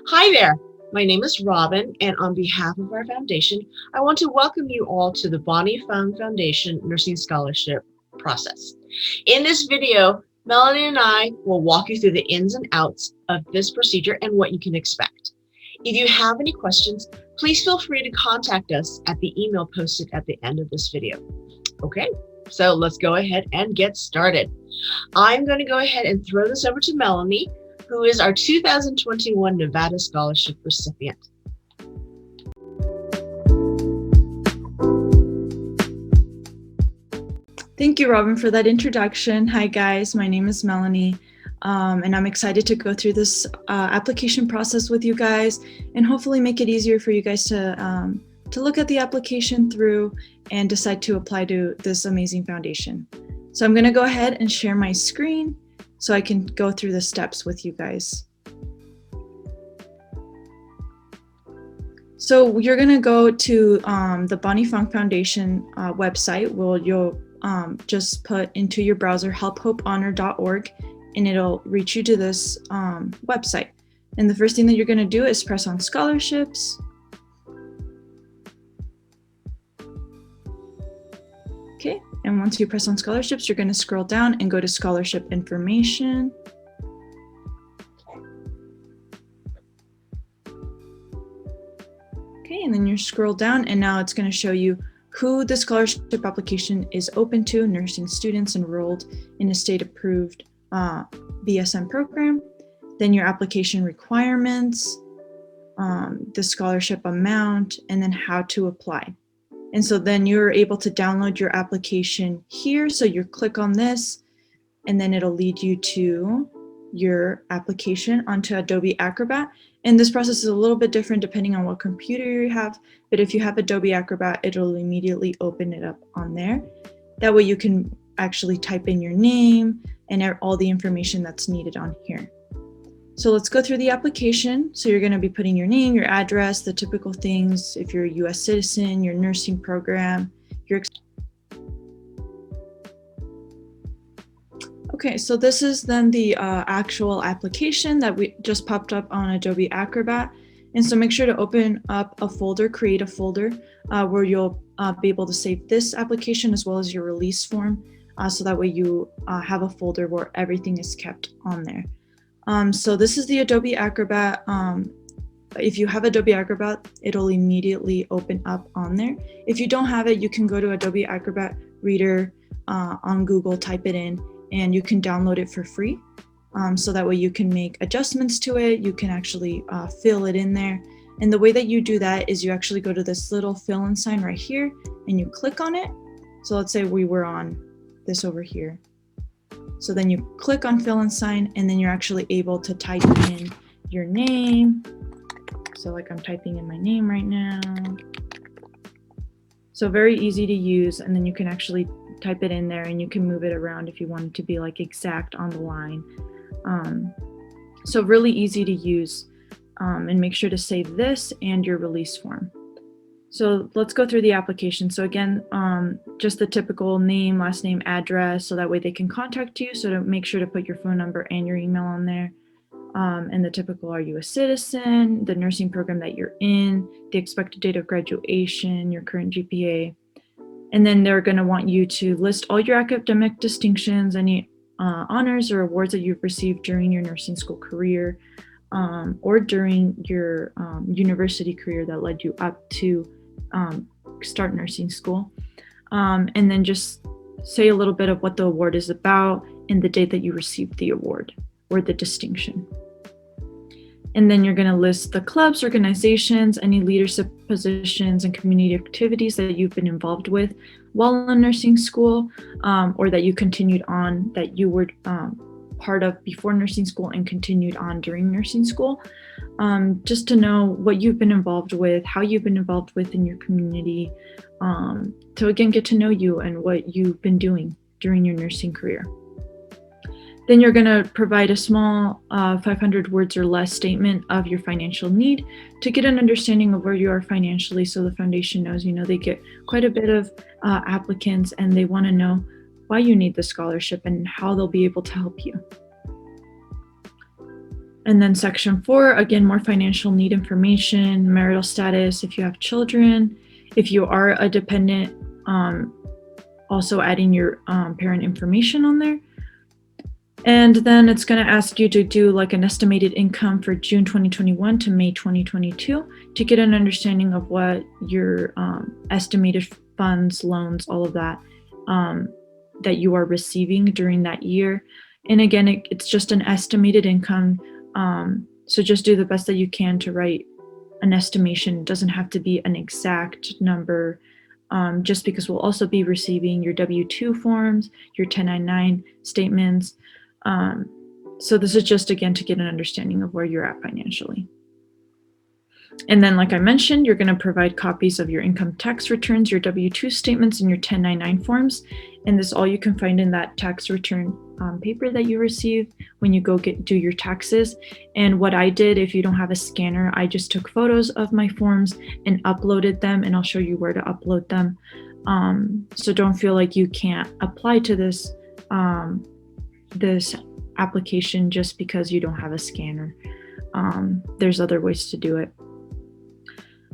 Hi there, my name is Robin, and on behalf of our foundation, I want to welcome you all to the Bonnie Fang Foundation Nursing Scholarship process. In this video, Melanie and I will walk you through the ins and outs of this procedure and what you can expect. If you have any questions, please feel free to contact us at the email posted at the end of this video. Okay, so let's go ahead and get started. I'm going to go ahead and throw this over to Melanie, who is our 2021 Nevada Scholarship recipient. Thank you, Robin, for that introduction. Hi, guys. My name is Melanie, and I'm excited to go through this application process with you guys and hopefully make it easier for you guys to look at the application through and decide to apply to this amazing foundation. So I'm going to go ahead and share my screen so I can go through the steps with you guys. So you're going to go to the Bonnie Fang Foundation website where you'll just put into your browser helphopehonor.org and it'll reach you to this website. And the first thing that you're going to do is press on scholarships. Okay, and once you press on scholarships, you're going to scroll down and go to scholarship information. Okay, and then you scroll down and now it's going to show you who the scholarship application is open to: nursing students enrolled in a state-approved BSN program, then your application requirements, the scholarship amount, and then how to apply. And so then you're able to download your application here. So you click on this and then it'll lead you to your application onto Adobe Acrobat. And this process is a little bit different depending on what computer you have, but if you have Adobe Acrobat, it'll immediately open it up on there. That way you can actually type in your name and all the information that's needed on here. So let's go through the application. So you're going to be putting your name, your address, the typical things, if you're a US citizen, your nursing program, your... Okay, so this is then the actual application that we just popped up on Adobe Acrobat. And so make sure to open up a folder, create a folder where you'll be able to save this application as well as your release form. So that way you have a folder where everything is kept on there. So this is the Adobe Acrobat. If you have Adobe Acrobat, it'll immediately open up on there. If you don't have it, you can go to Adobe Acrobat Reader on Google, type it in, and you can download it for free. So that way you can make adjustments to it. You can actually fill it in there. And the way that you do that is you actually go to this little fill-in sign right here and you click on it. So let's say we were on this over here. So then you click on fill and sign, and then you're actually able to type in your name. So like I'm typing in my name right now. So very easy to use, and then you can actually type it in there and you can move it around if you want it to be like exact on the line. So really easy to use, and make sure to save this and your release form. So let's go through the application. So again, just the typical name, last name, address, so that way they can contact you. So to make sure to put your phone number and your email on there. And the typical, are you a citizen, the nursing program that you're in, the expected date of graduation, your current GPA. And then they're going to want you to list all your academic distinctions, any honors or awards that you've received during your nursing school career, or during your university career that led you up to start nursing school. And then just say a little bit of what the award is about and the date that you received the award or the distinction. And then you're going to list the clubs, organizations, any leadership positions and community activities that you've been involved with while in nursing school, or that you continued on, that you were part of before nursing school and continued on during nursing school, just to know what you've been involved with, how you've been involved with in your community, to again get to know you and what you've been doing during your nursing career. Then you're going to provide a small 500 words or less statement of your financial need to get an understanding of where you are financially, so the foundation knows, they get quite a bit of applicants and they want to know why you need the scholarship and how they'll be able to help you. And then section 4, again, more financial need information, marital status, if you have children, if you are a dependent, also adding your parent information on there. And then it's going to ask you to do like an estimated income for June 2021 to May 2022 to get an understanding of what your estimated funds, loans, all of that, that you are receiving during that year. And again, it's just an estimated income. So just do the best that you can to write an estimation. It doesn't have to be an exact number, just because we'll also be receiving your W-2 forms, your 1099 statements. So this is just, again, to get an understanding of where you're at financially. And then, like I mentioned, you're going to provide copies of your income tax returns, your W-2 statements, and your 1099 forms. And this all you can find in that tax return paper that you receive when you go do your taxes. And what I did, if you don't have a scanner, I just took photos of my forms and uploaded them, and I'll show you where to upload them. So don't feel like you can't apply to this this application just because you don't have a scanner. There's other ways to do it.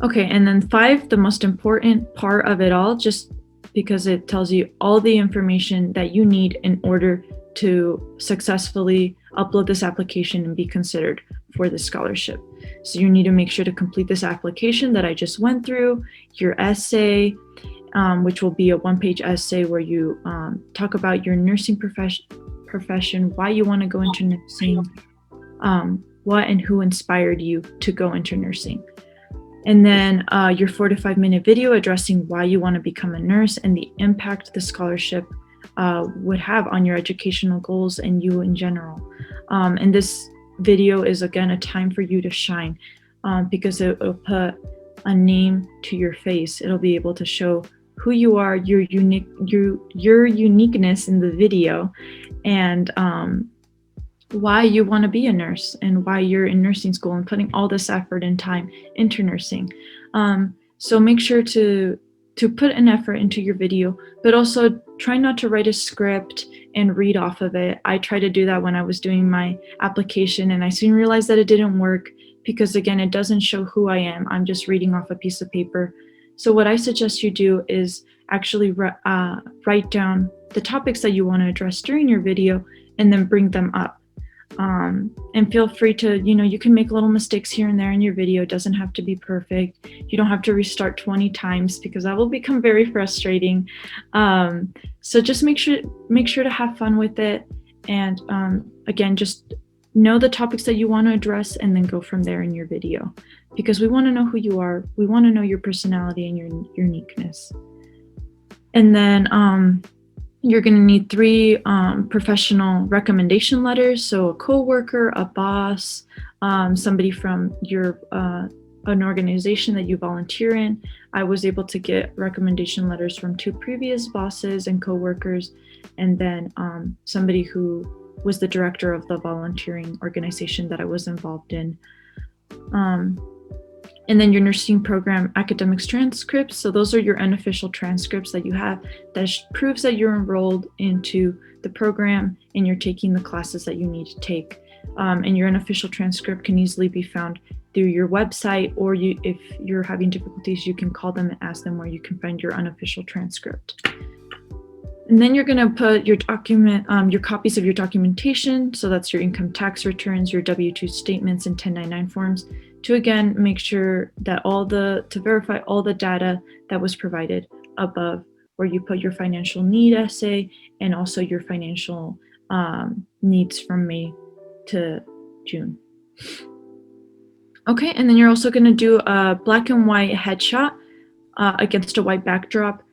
Okay, and then 5, the most important part of it all, just because it tells you all the information that you need in order to successfully upload this application and be considered for the scholarship. So you need to make sure to complete this application that I just went through, your essay, which will be a 1-page essay where you talk about your nursing profession, why you want to go into nursing, what and who inspired you to go into nursing. And then your 4 to 5 minute video addressing why you want to become a nurse and the impact the scholarship would have on your educational goals and you in general. And this video is, again, a time for you to shine, because it'll put a name to your face. It'll be able to show who you are, your uniqueness in the video, and why you want to be a nurse and why you're in nursing school and putting all this effort and time into nursing. So make sure to put an effort into your video, but also try not to write a script and read off of it. I tried to do that when I was doing my application, and I soon realized that it didn't work because, again, it doesn't show who I am. I'm just reading off a piece of paper. So what I suggest you do is actually write down the topics that you want to address during your video and then bring them up. And feel free to, you can make little mistakes here and there in your video. It doesn't have to be perfect. You don't have to restart 20 times because that will become very frustrating. So just make sure to have fun with it. And again, just know the topics that you want to address and then go from there in your video, because we want to know who you are. We want to know your personality and your uniqueness. And then you're going to need 3 professional recommendation letters. So a coworker, a boss, somebody from your an organization that you volunteer in. I was able to get recommendation letters from 2 previous bosses and coworkers, and then somebody who was the director of the volunteering organization that I was involved in. And then your nursing program academics transcripts. So those are your unofficial transcripts that you have that proves that you're enrolled into the program and you're taking the classes that you need to take. And your unofficial transcript can easily be found through your website, or if you're having difficulties, you can call them and ask them where you can find your unofficial transcript. And then you're going to put your your copies of your documentation. So that's your income tax returns, your W-2 statements, and 1099 forms, to again make sure that to verify all the data that was provided above, where you put your financial need essay and also your financial needs from May to June. Okay, and then you're also going to do a black and white headshot against a white backdrop,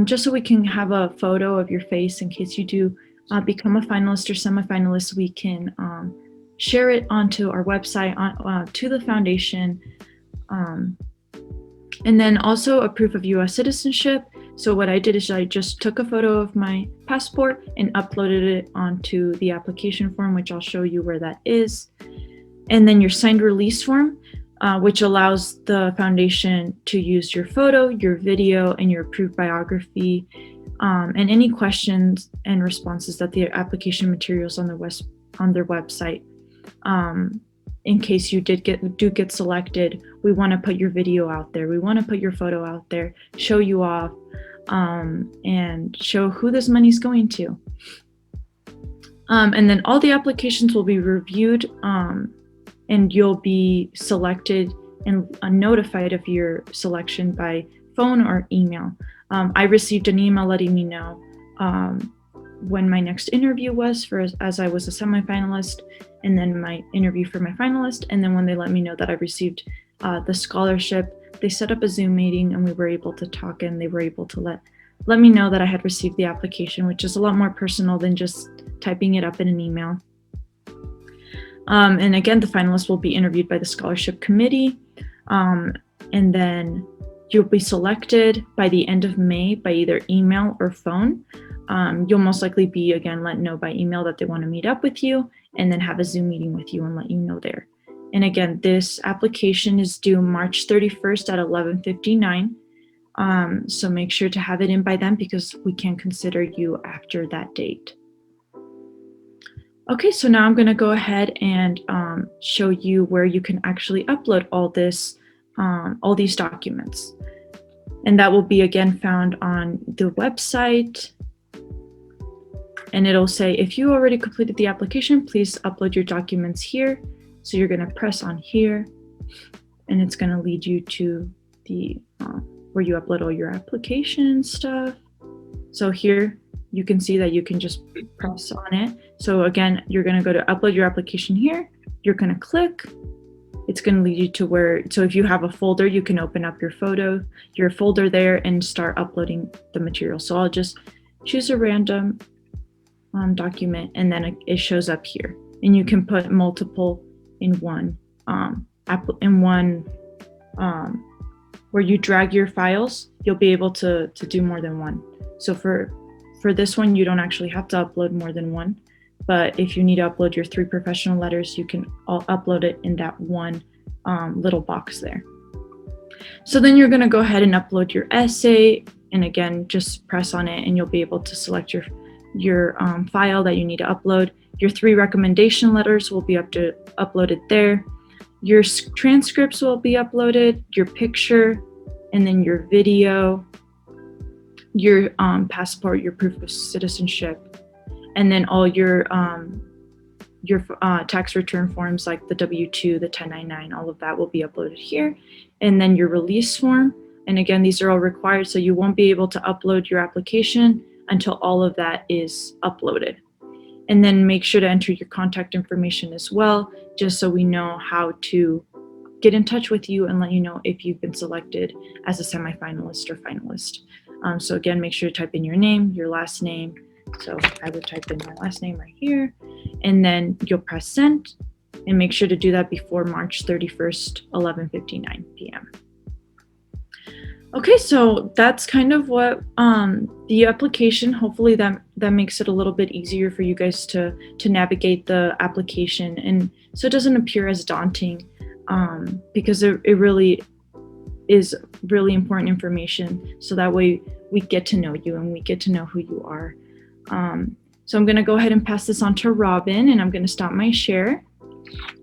just so we can have a photo of your face in case you do become a finalist or semifinalist. We can share it onto our website, to the foundation. And then also a proof of US citizenship. So what I did is I just took a photo of my passport and uploaded it onto the application form, which I'll show you where that is. And then your signed release form, which allows the foundation to use your photo, your video, and your approved biography, and any questions and responses that the application materials on their website in case you do get selected, we want to put your video out there. We want to put your photo out there, show you off, and show who this money's going to. And then all the applications will be reviewed, and you'll be selected and notified of your selection by phone or email. I received an email letting me know when my next interview was as I was a semifinalist, and then my interview for my finalist. And then when they let me know that I received the scholarship, they set up a Zoom meeting and we were able to talk, and they were able to let me know that I had received the application, which is a lot more personal than just typing it up in an email. And again, the finalists will be interviewed by the scholarship committee, and then you'll be selected by the end of May by either email or phone. You'll most likely be, again, let know by email that they want to meet up with you, and then have a Zoom meeting with you and let you know there. And again, this application is due March 31st at 11:59. So make sure to have it in by then, because we can consider you after that date. Okay, so now I'm going to go ahead and show you where you can actually upload all these documents. And that will be, again, found on the website. And it'll say, if you already completed the application, please upload your documents here. So you're going to press on here, and it's going to lead you to the where you upload all your application stuff. So here you can see that you can just press on it. So again, you're going to go to upload your application here. You're going to click. It's going to lead you to where, so if you have a folder, you can open up your folder there and start uploading the material. So I'll just choose a random document, and then it shows up here. And you can put multiple in one, where you drag your files, you'll be able to do more than one. So for this one, you don't actually have to upload more than one. But if you need to upload your 3 professional letters, you can upload it in that one little box there. So then you're going to go ahead and upload your essay. And again, just press on it and you'll be able to select your file that you need to upload. Your 3 recommendation letters will be uploaded there. Your transcripts will be uploaded, your picture, and then your video, your passport, your proof of citizenship, and then all your tax return forms like the W-2, the 1099, all of that will be uploaded here. And then your release form. And again, these are all required, so you won't be able to upload your application until all of that is uploaded. And then make sure to enter your contact information as well, just so we know how to get in touch with you and let you know if you've been selected as a semifinalist or finalist. So again, make sure to type in your name, your last name. So I would type in my last name right here, and then you'll press send, and make sure to do that before March 31st, 11:59 p.m. Okay, so that's kind of what the application, hopefully that makes it a little bit easier for you guys to navigate the application, and so it doesn't appear as daunting, because it really is really important information, so that way we get to know you and we get to know who you are. So I'm going to go ahead and pass this on to Robin, and I'm going to stop my share.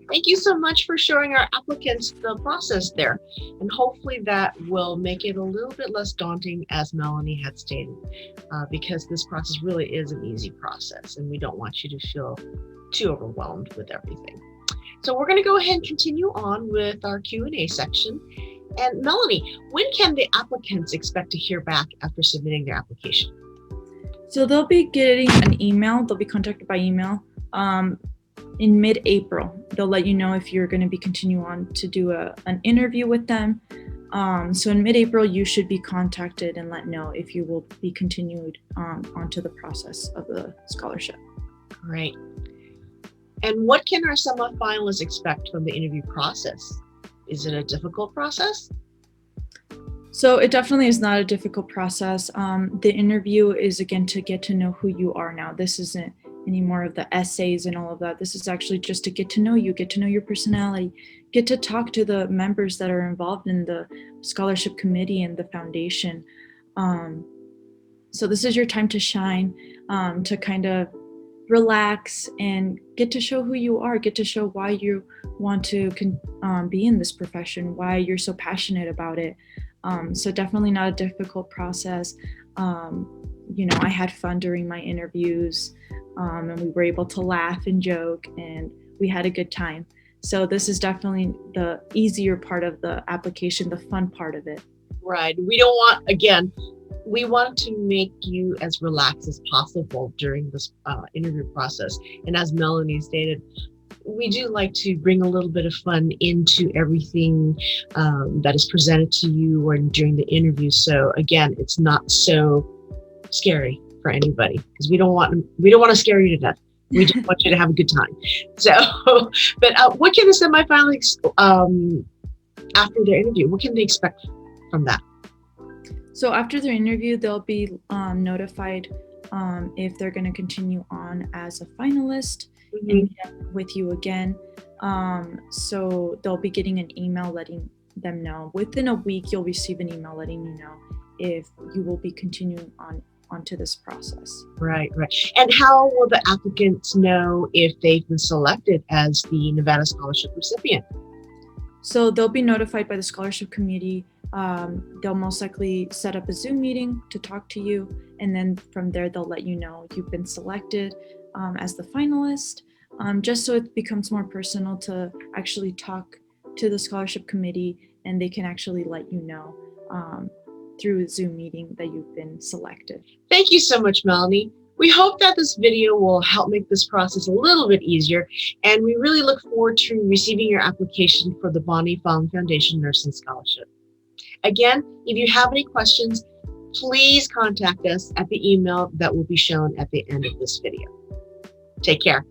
Thank you so much for showing our applicants the process there. And hopefully that will make it a little bit less daunting, as Melanie had stated, because this process really is an easy process and we don't want you to feel too overwhelmed with everything. So we're going to go ahead and continue on with our Q&A section. And Melanie, when can the applicants expect to hear back after submitting their application? So they'll be getting an email, they'll be contacted by email. In mid-April, they'll let you know if you're going to be continue on to do an interview with them. So in mid-April, you should be contacted and let know if you will be continued onto the process of the scholarship. Great. And what can our semifinalists expect from the interview process? Is it a difficult process? So it definitely is not a difficult process. The interview is, again, to get to know who you are now. This isn't any more of the essays and all of that. This is actually just to get to know you, get to know your personality, get to talk to the members that are involved in the scholarship committee and the foundation. So this is your time to shine, to kind of relax and get to show who you are, get to show why you want to be in this profession, why you're so passionate about it. So definitely not a difficult process. I had fun during my interviews, and we were able to laugh and joke, and we had a good time. So this is definitely the easier part of the application, the fun part of it. Right. We don't want, again, we want to make you as relaxed as possible during this interview process. And as Melanie stated, we do like to bring a little bit of fun into everything that is presented to you or during the interview. So again, it's not so scary for anybody, because we don't want to scare you to death. We just want you to have a good time. So, but what can the semifinalists after their interview? What can they expect from that? So after their interview, they'll be notified if they're going to continue on as a finalist and meet with you again. So they'll be getting an email letting them know. Within a week, you'll receive an email letting you know if you will be continuing onto this process. Right. And how will the applicants know if they've been selected as the Nevada Scholarship recipient? So they'll be notified by the scholarship committee. They'll most likely set up a Zoom meeting to talk to you, and then from there they'll let you know you've been selected as the finalist, just so it becomes more personal to actually talk to the scholarship committee, and they can actually let you know through a Zoom meeting that you've been selected. Thank you so much, Melanie. We hope that this video will help make this process a little bit easier, and we really look forward to receiving your application for the Bonnie Fang Foundation Nursing Scholarship. Again, if you have any questions, please contact us at the email that will be shown at the end of this video. Take care.